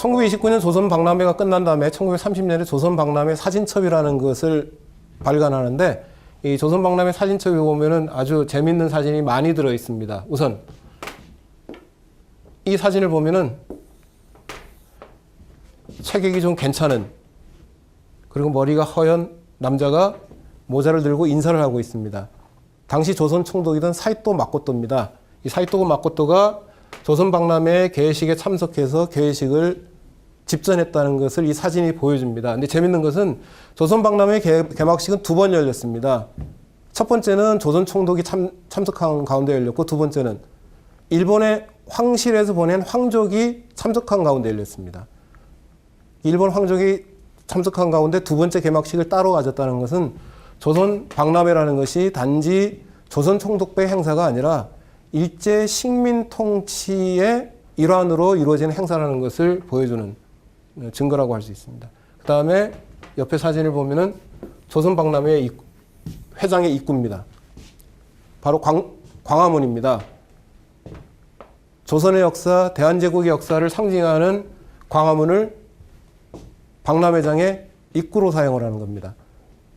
1929년 조선박람회가 끝난 다음에 1930년에 조선박람회 사진첩이라는 것을 발간하는데, 이 조선박람회 사진첩에 보면은 아주 재밌는 사진이 많이 들어 있습니다. 우선 이 사진을 보면은 체격이 좀 괜찮은, 그리고 머리가 허연 남자가 모자를 들고 인사를 하고 있습니다. 당시 조선 총독이던 사이토 마코토입니다. 이 사이토 마코토가 조선박람회 개회식에 참석해서 개회식을 집전했다는 것을 이 사진이 보여줍니다. 근데 재밌는 것은 조선박람회 개막식은 두 번 열렸습니다. 첫 번째는 조선 총독이 참석한 가운데 열렸고, 두 번째는 일본의 황실에서 보낸 황족이 참석한 가운데 열렸습니다. 일본 황족이 참석한 가운데 두 번째 개막식을 따로 가졌다는 것은 조선박람회라는 것이 단지 조선 총독부의 행사가 아니라 일제 식민 통치의 일환으로 이루어지는 행사라는 것을 보여주는 증거라고 할 수 있습니다. 그 다음에 옆에 사진을 보면은 조선박람회 회장의 입구입니다. 바로 광화문입니다. 조선의 역사, 대한제국의 역사를 상징하는 광화문을 박람회장의 입구로 사용을 하는 겁니다.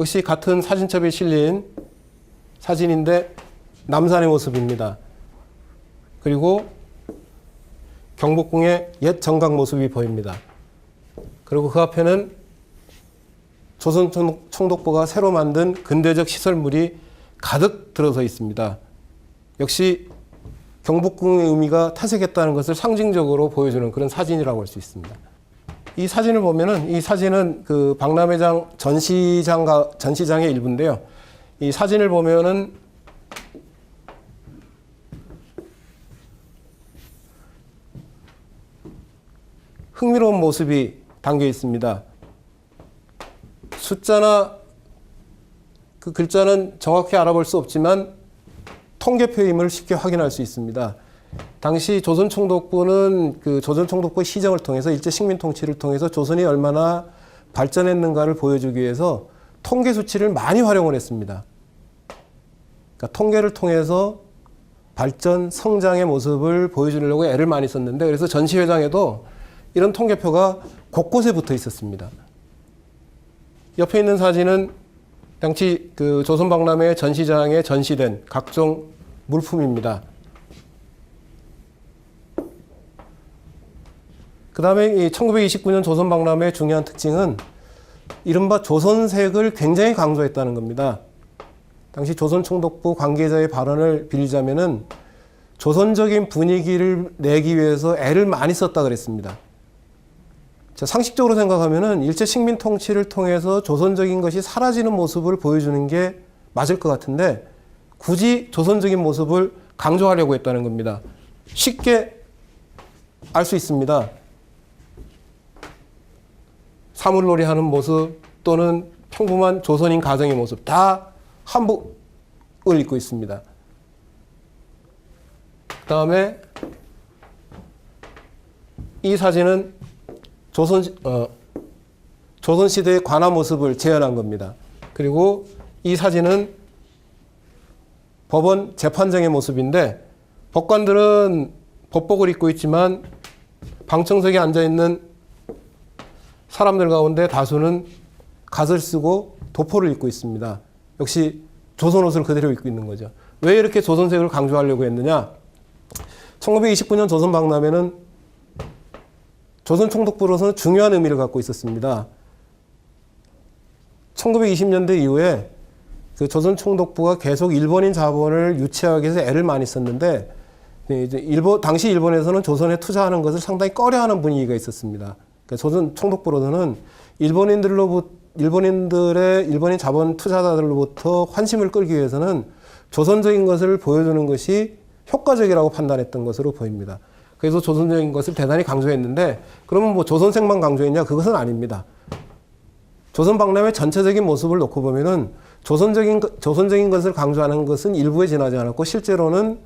역시 같은 사진첩에 실린 사진인데 남산의 모습입니다. 그리고 경복궁의 옛 정각 모습이 보입니다. 그리고 그 앞에는 조선 총독부가 새로 만든 근대적 시설물이 가득 들어서 있습니다. 역시 경복궁의 의미가 퇴색했다는 것을 상징적으로 보여주는 그런 사진이라고 할 수 있습니다. 이 사진을 보면은, 이 사진은 그 박람회장 전시장의 일부인데요. 이 사진을 보면은 흥미로운 모습이 담겨 있습니다. 숫자나 그 글자는 정확히 알아볼 수 없지만 통계표임을 쉽게 확인할 수 있습니다. 당시 조선 총독부는 그 조선 총독부의 시정을 통해서 일제 식민 통치를 통해서 조선이 얼마나 발전했는가를 보여주기 위해서 통계 수치를 많이 활용을 했습니다. 그러니까 통계를 통해서 발전, 성장의 모습을 보여주려고 애를 많이 썼는데, 그래서 전시회장에도 이런 통계표가 곳곳에 붙어 있었습니다. 옆에 있는 사진은 당시 그 조선박람회 전시장에 전시된 각종 물품입니다. 그 다음에 이 1929년 조선박람회의 중요한 특징은 이른바 조선색을 굉장히 강조했다는 겁니다. 당시 조선 총독부 관계자의 발언을 빌리자면은 조선적인 분위기를 내기 위해서 애를 많이 썼다 그랬습니다. 자, 상식적으로 생각하면은 일제 식민 통치를 통해서 조선적인 것이 사라지는 모습을 보여주는 게 맞을 것 같은데, 굳이 조선적인 모습을 강조하려고 했다는 겁니다. 쉽게 알 수 있습니다. 사물놀이 하는 모습 또는 평범한 조선인 가정의 모습, 다 한복을 입고 있습니다. 그 다음에 이 사진은 조선시대의 관아 모습을 재현한 겁니다. 그리고 이 사진은 법원 재판장의 모습인데, 법관들은 법복을 입고 있지만 방청석에 앉아있는 사람들 가운데 다수는 갓을 쓰고 도포를 입고 있습니다. 역시 조선 옷을 그대로 입고 있는 거죠. 왜 이렇게 조선색을 강조하려고 했느냐? 1929년 조선박람회는 조선 총독부로서는 중요한 의미를 갖고 있었습니다. 1920년대 이후에 그 조선 총독부가 계속 일본인 자본을 유치하기 위해서 애를 많이 썼는데, 이제 당시 일본에서는 조선에 투자하는 것을 상당히 꺼려하는 분위기가 있었습니다. 그러니까 조선 총독부로서는 일본인 자본 투자자들로부터 환심을 끌기 위해서는 조선적인 것을 보여주는 것이 효과적이라고 판단했던 것으로 보입니다. 그래서 조선적인 것을 대단히 강조했는데, 그러면 뭐 조선색만 강조했냐? 그것은 아닙니다. 조선박람회 전체적인 모습을 놓고 보면은 조선적인 것을 강조하는 것은 일부에 지나지 않았고, 실제로는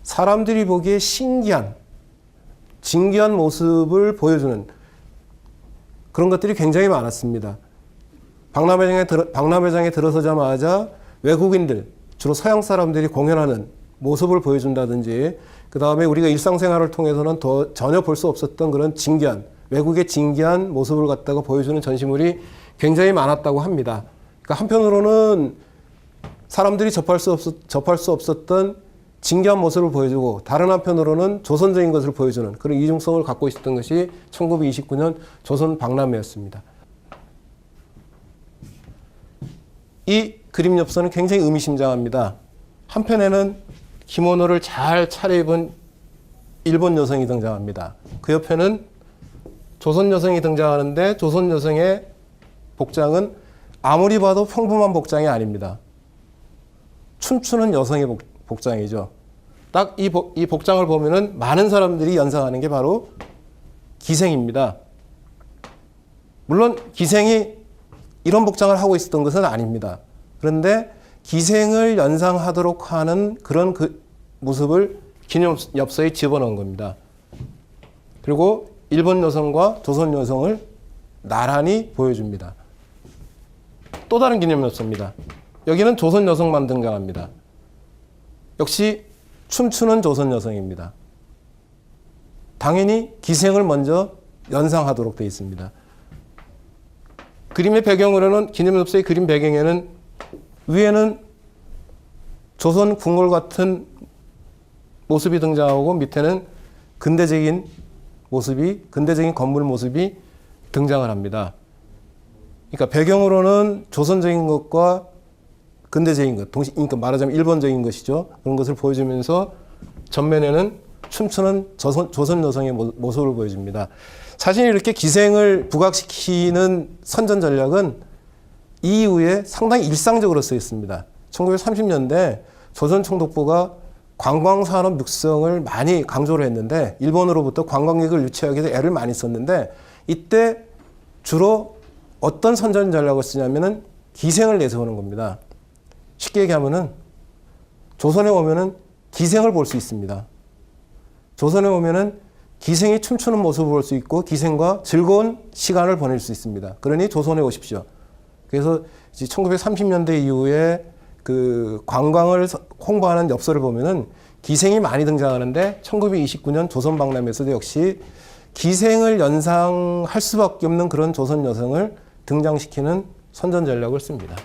사람들이 보기에 신기한, 진귀한 모습을 보여주는 그런 것들이 굉장히 많았습니다. 박람회장에 들어서자마자 외국인들, 주로 서양 사람들이 공연하는 모습을 보여준다든지, 그 다음에 우리가 일상생활을 통해서는 전혀 볼 수 없었던 그런 진귀한 외국의 진기한 모습을 갖다가 보여주는 전시물이 굉장히 많았다고 합니다. 그러니까 한편으로는 사람들이 접할 수 없었던 진기한 모습을 보여주고, 다른 한편으로는 조선적인 것을 보여주는 그런 이중성을 갖고 있었던 것이 1929년 조선 박람회였습니다. 이 그림 엽서는 굉장히 의미심장합니다. 한편에는 기모노를 잘 차려입은 일본 여성이 등장합니다. 그 옆에는 조선 여성이 등장하는데, 조선 여성의 복장은 아무리 봐도 평범한 복장이 아닙니다. 춤추는 여성의 복장이죠. 딱 이 복장을 보면은 많은 사람들이 연상하는 게 바로 기생입니다. 물론 기생이 이런 복장을 하고 있었던 것은 아닙니다. 그런데 기생을 연상하도록 하는 그런 그 모습을 기념 엽서에 집어넣은 겁니다. 그리고 일본 여성과 조선 여성을 나란히 보여줍니다. 또 다른 기념 엽서입니다. 여기는 조선 여성만 등장합니다. 역시 춤추는 조선 여성입니다. 당연히 기생을 먼저 연상하도록 되어 있습니다. 그림의 배경으로는, 기념 엽서의 그림 배경에는 위에는 조선 궁궐 같은 모습이 등장하고, 밑에는 근대적인 건물 모습이 등장을 합니다. 그러니까 배경으로는 조선적인 것과 근대적인 것, 그러니까 말하자면 일본적인 것이죠. 그런 것을 보여주면서 전면에는 춤추는 조선 여성의 모습을 보여줍니다. 사실 이렇게 기생을 부각시키는 선전 전략은 이후에 상당히 일상적으로 쓰였습니다. 1930년대 조선 총독부가 관광산업 육성을 많이 강조를 했는데, 일본으로부터 관광객을 유치하기 위해서 애를 많이 썼는데, 이때 주로 어떤 선전 전략을 쓰냐면은 기생을 내세우는 겁니다. 쉽게 얘기하면은 조선에 오면은 기생을 볼 수 있습니다. 조선에 오면은 기생이 춤추는 모습을 볼 수 있고, 기생과 즐거운 시간을 보낼 수 있습니다. 그러니 조선에 오십시오. 그래서 이제 1930년대 이후에 그 관광을 홍보하는 엽서를 보면은 기생이 많이 등장하는데, 1929년 조선 박람회에서도 역시 기생을 연상할 수밖에 없는 그런 조선 여성을 등장시키는 선전 전략을 씁니다.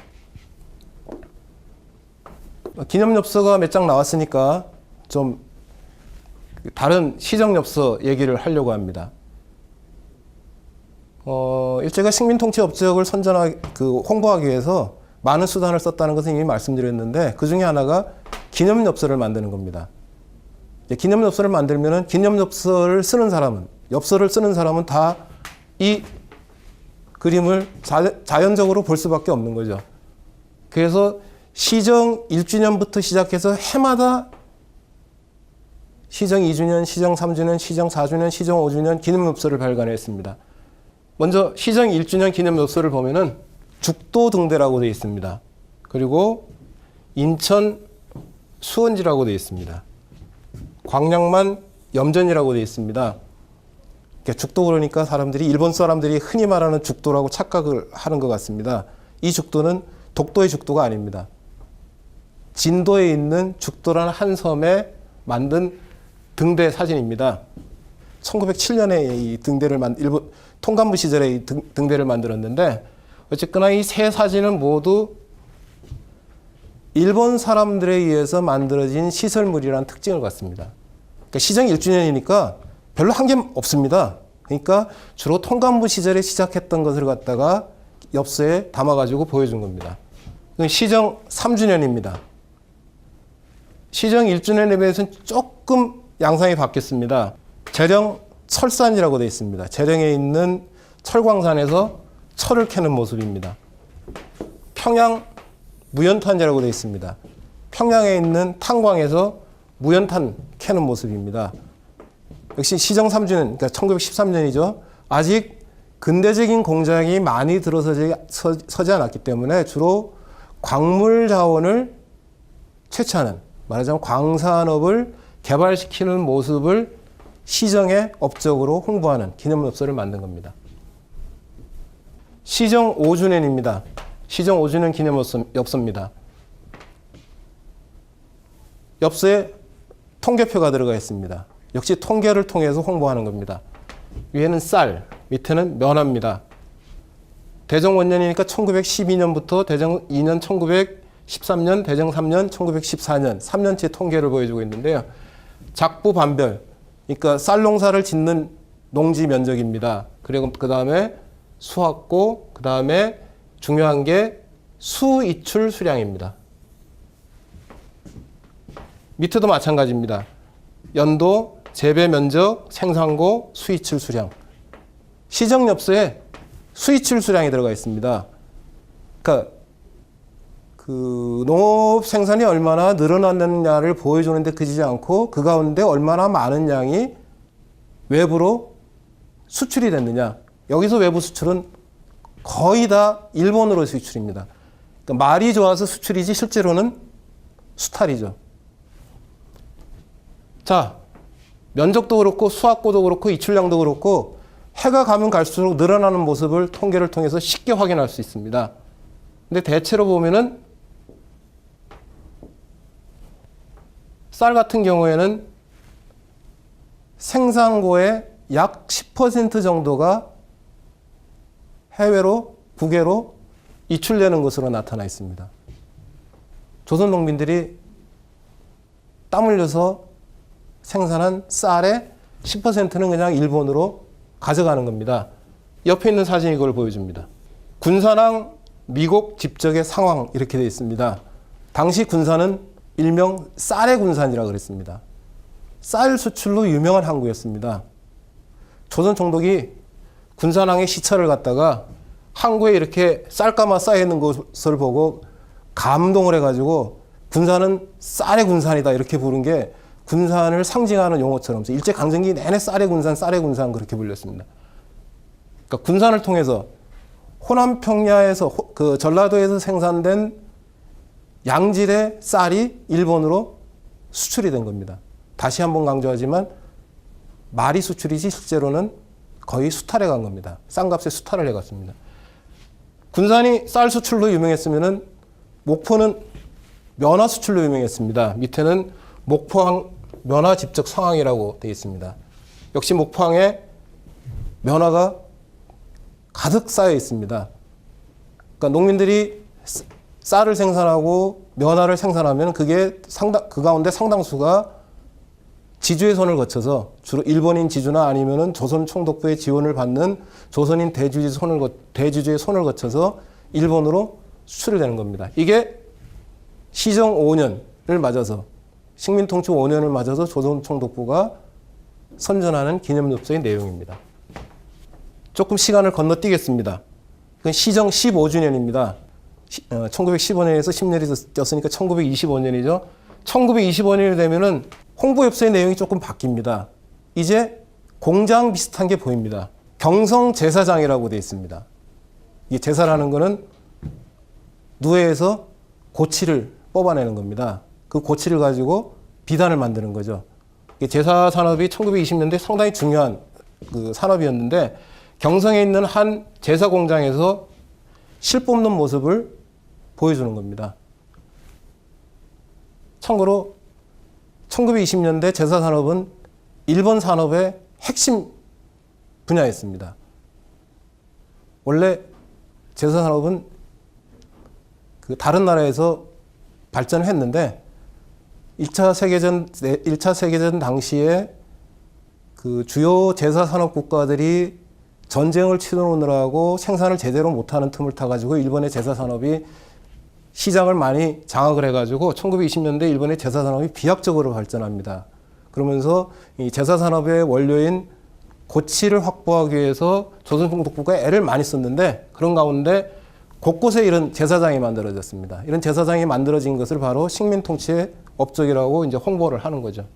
기념 엽서가 몇 장 나왔으니까 좀 다른 시정 엽서 얘기를 하려고 합니다. 일제가 식민 통치 업적을 홍보하기 위해서 많은 수단을 썼다는 것은 이미 말씀드렸는데, 그 중에 하나가 기념 엽서를 만드는 겁니다. 기념 엽서를 만들면은 기념 엽서를 쓰는 사람은 다 이 그림을 자연적으로 볼 수밖에 없는 거죠. 그래서 시정 1주년부터 시작해서 해마다 시정 2주년, 시정 3주년, 시정 4주년, 시정 5주년 기념 엽서를 발간했습니다. 먼저 시정 1주년 기념 엽서를 보면은 죽도 등대라고 되어 있습니다. 그리고 인천 수원지라고 되어 있습니다. 광양만 염전이라고 되어 있습니다. 죽도 그러니까 일본 사람들이 흔히 말하는 죽도라고 착각을 하는 것 같습니다. 이 죽도는 독도의 죽도가 아닙니다. 진도에 있는 죽도라는 한 섬에 만든 등대 사진입니다. 1907년에 이 등대를 일본 통감부 시절에 이 등대를 만들었는데, 어쨌거나 이 세 사진은 모두 일본 사람들에 의해서 만들어진 시설물이라는 특징을 갖습니다. 그러니까 시정 1주년이니까 별로 한 게 없습니다. 그러니까 주로 통감부 시절에 시작했던 것을 갖다가 엽서에 담아가지고 보여준 겁니다. 시정 3주년입니다. 시정 1주년에 비해서는 조금 양상이 바뀌었습니다. 재령 철산이라고 되어 있습니다. 재령에 있는 철광산에서 철을 캐는 모습입니다. 평양 무연탄이라고 되어 있습니다. 평양에 있는 탄광에서 무연탄 캐는 모습입니다. 역시 시정 3주년, 그러니까 1913년이죠. 아직 근대적인 공장이 많이 들어서지 않았기 때문에 주로 광물 자원을 채취하는, 말하자면 광산업을 개발시키는 모습을 시정의 업적으로 홍보하는 기념 엽서를 만든 겁니다. 시정 5주년입니다. 시정 5주년 기념 엽서입니다. 엽서에 통계표가 들어가 있습니다. 역시 통계를 통해서 홍보하는 겁니다. 위에는 쌀, 밑에는 면화입니다. 대정 원년이니까 1912년부터 대정 2년 1913년, 대정 3년 1914년 3년치 통계를 보여주고 있는데요. 작부 반별, 그러니까 쌀 농사를 짓는 농지 면적입니다. 그리고 그 다음에 수확고, 그 다음에 중요한 게 수이출 수량입니다. 밑에도 마찬가지입니다. 연도, 재배 면적, 생산고, 수이출 수량. 시정엽서에 수이출 수량이 들어가 있습니다. 그러니까 그 농업 생산이 얼마나 늘어났느냐를 보여주는데 그치지 않고 그 가운데 얼마나 많은 양이 외부로 수출이 됐느냐. 여기서 외부 수출은 거의 다 일본으로 수출입니다. 그러니까 말이 좋아서 수출이지 실제로는 수탈이죠. 자, 면적도 그렇고 수확고도 그렇고 이출량도 그렇고 해가 가면 갈수록 늘어나는 모습을 통계를 통해서 쉽게 확인할 수 있습니다. 근데 대체로 보면은 쌀 같은 경우에는 생산고의 약 10% 정도가 해외로, 국외로 이출되는 것으로 나타나 있습니다. 조선 농민들이 땀 흘려서 생산한 쌀의 10%는 그냥 일본으로 가져가는 겁니다. 옆에 있는 사진이 이걸 보여줍니다. 군산항 미곡 집적의 상황 이렇게 되어 있습니다. 당시 군산은 일명 쌀의 군산이라고 그랬습니다. 쌀 수출로 유명한 항구였습니다. 조선 총독이 군산항의 시찰을 갔다가 항구에 이렇게 쌀가마 쌓여 있는 것을 보고 감동을 해가지고 군산은 쌀의 군산이다 이렇게 부른 게 군산을 상징하는 용어처럼 일제강점기 내내 쌀의 군산 그렇게 불렸습니다. 그러니까 군산을 통해서 호남평야에서 그 전라도에서 생산된 양질의 쌀이 일본으로 수출이 된 겁니다. 다시 한번 강조하지만 말이 수출이지 실제로는 거의 수탈해 간 겁니다. 싼값에 수탈을 해갔습니다. 군산이 쌀 수출로 유명했으면은 목포는 면화 수출로 유명했습니다. 밑에는 목포항 면화 집적 상황이라고 되어 있습니다. 역시 목포항에 면화가 가득 쌓여 있습니다. 그러니까 농민들이 쌀을 생산하고 면화를 생산하면 그게 그 가운데 상당수가 지주의 손을 거쳐서 주로 일본인 지주나 아니면은 조선 총독부의 지원을 받는 조선인 대주주의 손을 거쳐서 일본으로 수출이 되는 겁니다. 이게 시정 5년을 맞아서 식민통치 5년을 맞아서 조선 총독부가 선전하는 기념엽서의 내용입니다. 조금 시간을 건너뛰겠습니다. 이건 시정 15주년입니다. 1915년에서 10년이 떴으니까 1925년이죠. 1925년이 되면은 홍보엽서의 내용이 조금 바뀝니다. 이제 공장 비슷한 게 보입니다. 경성제사장이라고 되어 있습니다. 이 제사라는 거는 누에에서 고치를 뽑아내는 겁니다. 그 고치를 가지고 비단을 만드는 거죠. 제사 산업이 1920년대 상당히 중요한 그 산업이었는데 경성에 있는 한 제사 공장에서 실 뽑는 모습을 보여주는 겁니다. 참고로 1920년대 제사 산업은 일본 산업의 핵심 분야였습니다. 원래 제사 산업은 그 다른 나라에서 발전했는데 1차 세계전 당시에 그 주요 제사 산업 국가들이 전쟁을 치르느라고 생산을 제대로 못하는 틈을 타가지고 일본의 제사 산업이 시장을 많이 장악을 해가지고 1920년대 일본의 제사 산업이 비약적으로 발전합니다. 그러면서 이 제사 산업의 원료인 고치를 확보하기 위해서 조선총독부가 애를 많이 썼는데 그런 가운데 곳곳에 이런 제사장이 만들어졌습니다. 이런 제사장이 만들어진 것을 바로 식민통치의 업적이라고 이제 홍보를 하는 거죠.